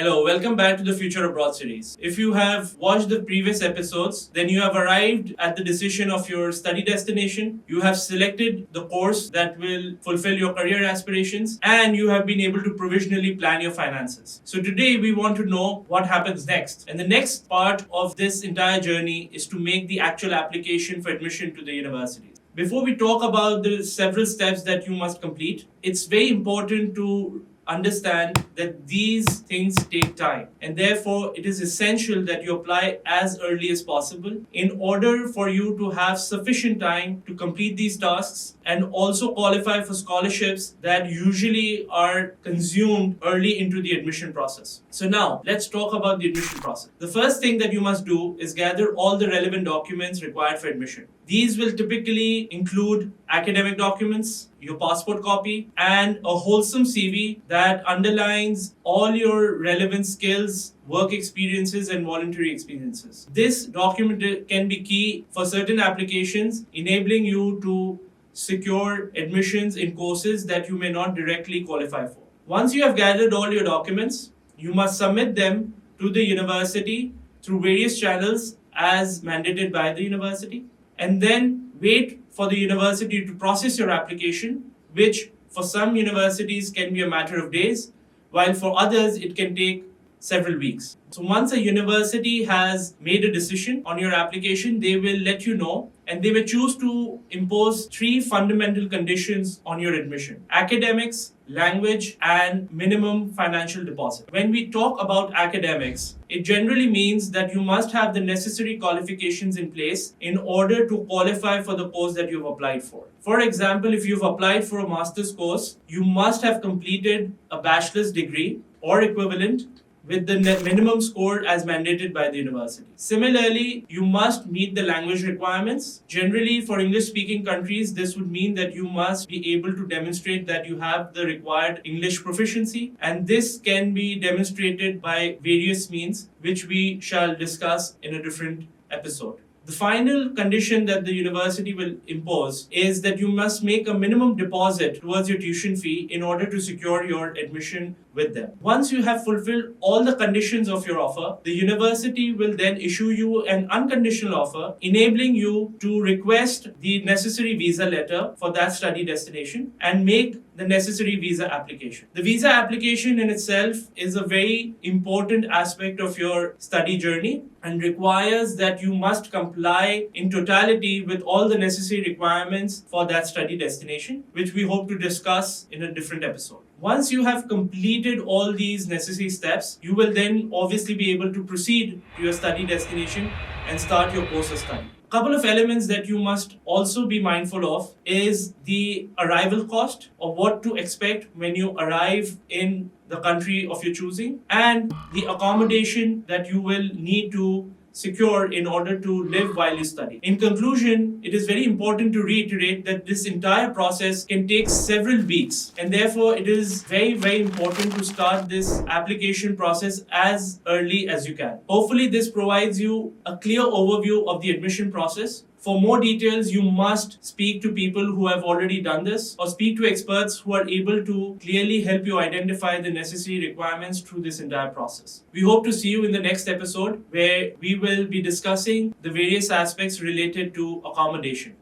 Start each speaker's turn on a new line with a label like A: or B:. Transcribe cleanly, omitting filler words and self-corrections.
A: Hello, welcome back to the Future Abroad series. If you have watched the previous episodes, then you have arrived at the decision of your study destination, you have selected the course that will fulfill your career aspirations, and you have been able to provisionally plan your finances. So today we want to know what happens next. And the next part of this entire journey is to make the actual application for admission to the university. Before we talk about the several steps that you must complete, it's very important to understand that these things take time, and therefore it is essential that you apply as early as possible in order for you to have sufficient time to complete these tasks and also qualify for scholarships that usually are consumed early into the admission process. So now let's talk about the admission process. The first thing that you must do is gather all the relevant documents required for admission. These will typically include academic documents, your passport copy, and a wholesome CV that underlines all your relevant skills, work experiences, and voluntary experiences. This document can be key for certain applications, enabling you to secure admissions in courses that you may not directly qualify for. Once you have gathered all your documents, you must submit them to the university through various channels as mandated by the university, and then wait for the university to process your application, which for some universities can be a matter of days, while for others it can take several weeks. So once a university has made a decision on your application, they will let you know, and they will choose to impose three fundamental conditions on your admission: academics, language, and minimum financial deposit. When we talk about academics, it generally means that you must have the necessary qualifications in place in order to qualify for the course that you've applied for. For example, if you've applied for a master's course, you must have completed a bachelor's degree or equivalent with the minimum score as mandated by the university. Similarly, you must meet the language requirements. Generally, for English-speaking countries, this would mean that you must be able to demonstrate that you have the required English proficiency, and this can be demonstrated by various means, which we shall discuss in a different episode. The final condition that the university will impose is that you must make a minimum deposit towards your tuition fee in order to secure your admission with them. Once you have fulfilled all the conditions of your offer, the university will then issue you an unconditional offer, enabling you to request the necessary visa letter for that study destination and make the necessary visa application. The visa application in itself is a very important aspect of your study journey and requires that you must comply in totality with all the necessary requirements for that study destination, which we hope to discuss in a different episode. Once you have completed all these necessary steps, you will then obviously be able to proceed to your study destination and start your course of study. A couple of elements that you must also be mindful of is the arrival cost, or what to expect when you arrive in the country of your choosing, and the accommodation that you will need to secure in order to live while you study. In conclusion, it is very important to reiterate that this entire process can take several weeks, and therefore it is very, very important to start this application process as early as you can. Hopefully, this provides you a clear overview of the admission process. For more details, you must speak to people who have already done this, or speak to experts who are able to clearly help you identify the necessary requirements through this entire process. We hope to see you in the next episode, where we will be discussing the various aspects related to accommodation.